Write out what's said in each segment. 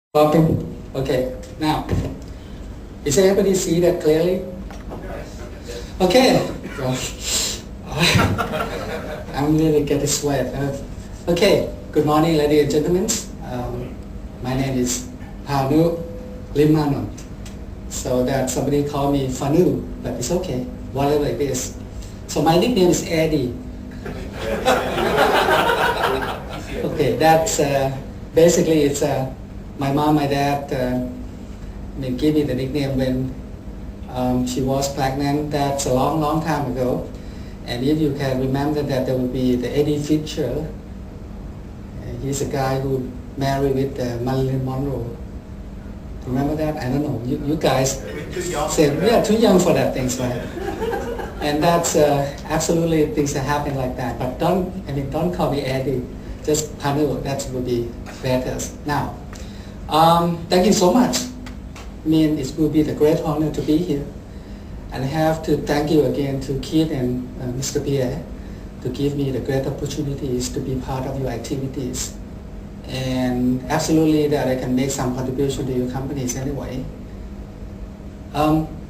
Talking? Okay. Now, is everybody see that clearly? Okay. Well, I'm really getting sweat. Okay. Good morning, ladies and gentlemen. My name is Panu Limanont. So that somebody call me Fanu, but it's okay. Whatever it is. So my nickname is Eddie. Okay. That's basically it's my mom, my dad, gave me the nickname when she was pregnant. That's a long, long time ago. And if you can remember that there will be the Eddie Fisher. He's a guy who married with Marilyn Monroe. Remember that? I don't know. You guys say we are too young for that things, right? And that's absolutely things that happen like that. But don't call me Eddie. Just Panu. That would be better. Now. Thank you so much. It will be a great honor to be here. And I have to thank you again to Keith and Mr. Pierre to give me the great opportunities to be part of your activities. And absolutely that I can make some contribution to your companies anyway.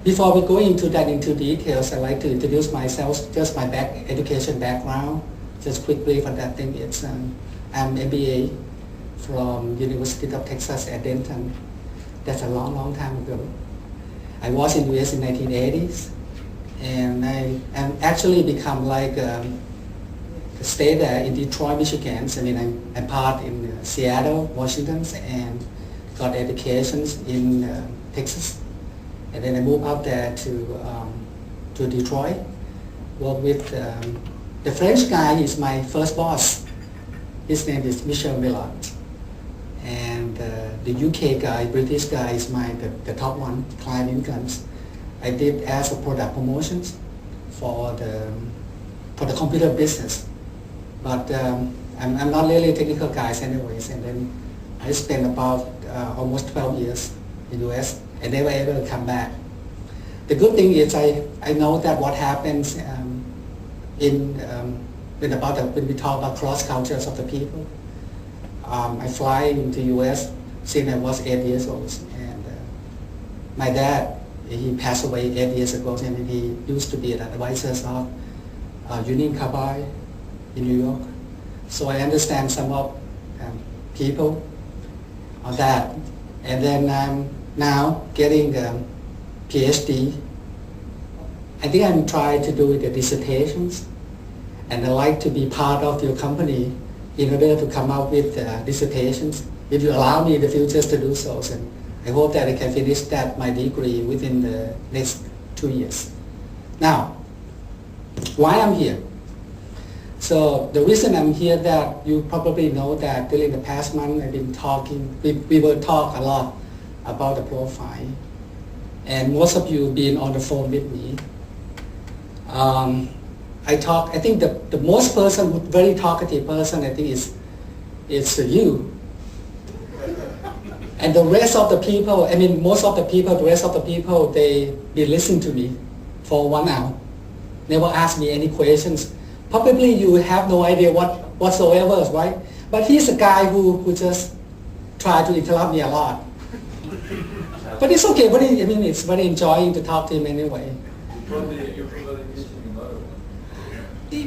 Before we go into details, I'd like to introduce myself, just my education background. Just quick brief on that thing. I'm MBA from University of Texas at Denton. That's a long, long time ago. I was in US in 1980s, and I actually become like stay there in Detroit, Michigan. I'm part in Seattle, Washington, and got educations in Texas, and then I moved out there to Detroit. Work with the French guy is my first boss. His name is Michel Millard. And the UK guy, British guy is the top one, client incomes. I did as a product promotions for the computer business. But I'm not really a technical guys anyways. And then I spent about almost 12 years in US. I never ever come back. The good thing is I know that what happens when we talk about cross cultures of the people. I fly into US since I was 8 years old, and my dad, he passed away 8 years ago, and he used to be an advisor of Union Carbide in New York. So I understand some of people on that, and then I'm now getting a PhD. I think I'm trying to do the dissertations, and I like to be part of your company in order to come up with dissertations. If you allow me in the future to do so, and I hope that I can finish my degree within the next 2 years. Now, why I'm here? So the reason I'm here, that you probably know that during the past month I've been talking, we will talk a lot about the profile, and most of you been on the phone with me. I think the most very talkative person, I think is you. And the rest of the people, most of the people, the rest of the people, they been listening to me for 1 hour. Never ask me any questions. Probably you have no idea whatsoever, right? But he's a guy who just try to interrupt me a lot. But it's okay, it's very enjoying to talk to him anyway.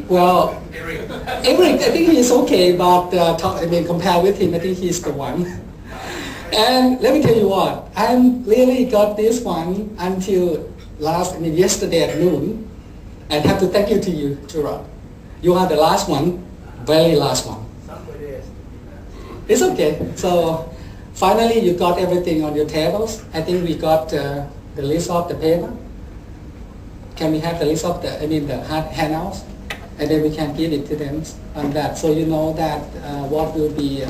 Well, Eric, I think he's okay, but compared with him, I think he's the one. And let me tell you what, I really got this one until yesterday at noon. I have to thank you to you, Gerard. You are the last one, very last one. It's okay. So finally, you got everything on your tables. I think we got the list of the paper. Can we have the list of the handouts? And then we can give it to them on that, so you know that what will be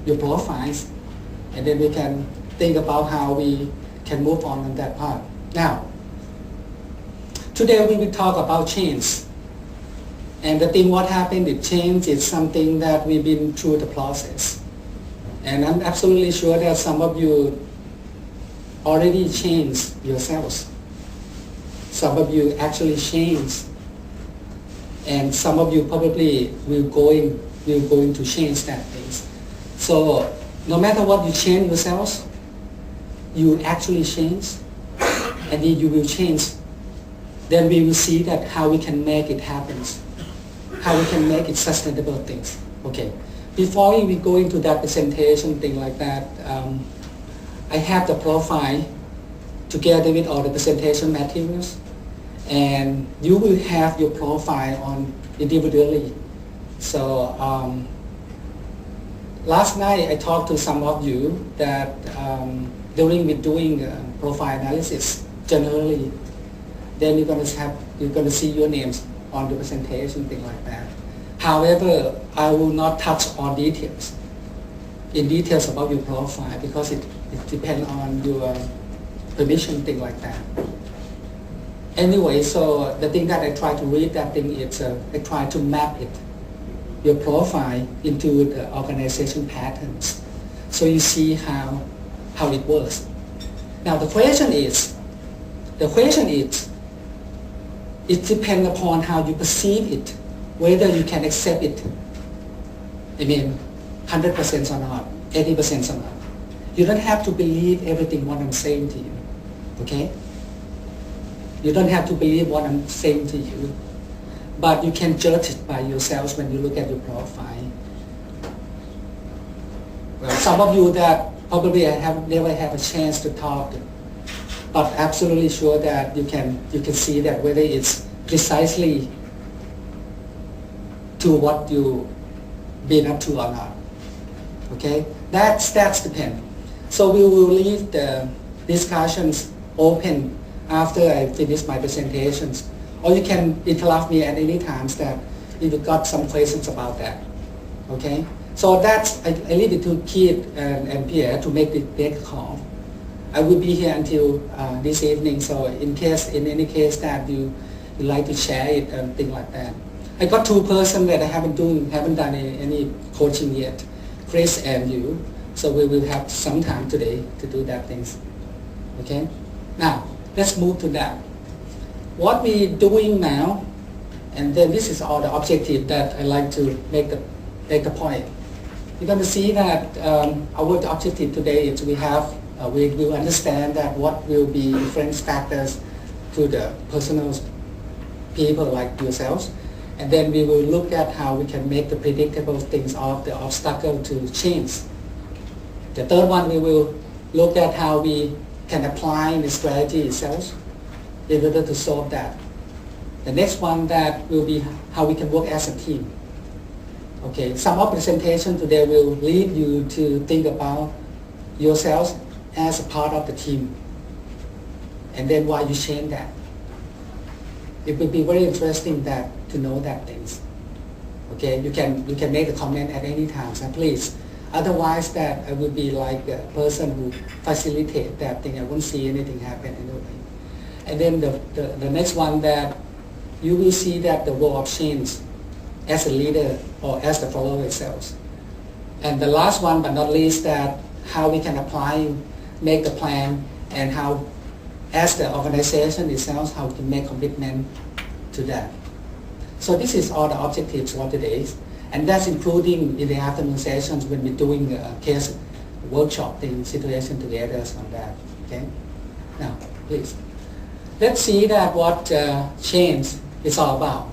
your profiles, and then we can think about how we can move on that part. Now, today we will talk about change, and the thing what happened with change is something that we've been through the process, and I'm absolutely sure that some of you already changed yourselves. Some of you actually changed. And some of you probably will going to change that things. So no matter what you change yourselves, you actually change, and then you will change. Then we will see that how we can make it happen, how we can make it sustainable things. Okay. Before we go into that presentation, thing like that, I have the profile together with all the presentation materials, and you will have your profile on individually. So last night I talked to some of you that during doing profile analysis generally, then you're going to see your names on the presentation, thing like that. However, I will not touch on details about your profile because it depends on your permission, thing like that. Anyway, so the thing that I try to read that thing is I try to map it, your profile, into the organization patterns, so you see how it works. Now the question is, it depends upon how you perceive it, whether you can accept it. I mean, 100% or not, 80% or not. You don't have to believe everything what I'm saying to you, okay? You don't have to believe what I'm saying to you, but you can judge it by yourselves when you look at your profile. Well, some of you that probably I have never had a chance to talk to, but absolutely sure that you can see that whether it's precisely to what you been up to or not. Okay, that's depend. So we will leave the discussions open after I finish my presentations, or you can interrupt me at any time that if you got some questions about that. Okay, so that's I leave it to Keith and Pierre to make the call. I will be here until this evening, so in any case that you like to share it and things like that. I got two persons that I haven't done any coaching yet, Chris and you. So we will have some time today to do that things. Okay. Now let's move to that. What we're doing now, and then this is all the objective that I like to make the point. You're going to see that our objective today is we will understand that what will be different factors to the personal people like yourselves, and then we will look at how we can make the predictable things of the obstacle to change. The third one, we will look at how we can apply the strategy itself in order to solve that. The next one that will be how we can work as a team. Okay, some of the presentation today will lead you to think about yourselves as a part of the team, and then why you change that. It will be very interesting to know that things. Okay, you can make a comment at any time, so please. Otherwise, that I will be like a person who facilitate that thing. I won't see anything happen anyway. And then the next one that you will see that the role of change as a leader or as the follower itself. And the last one, but not least, that how we can apply, make the plan, and how, as the organization itself, how we can make commitment to that. So this is all the objectives for today, and that's including in the afternoon sessions when we're doing a case workshop thing, situation together on that. Okay. Now, please, let's see that what change is all about.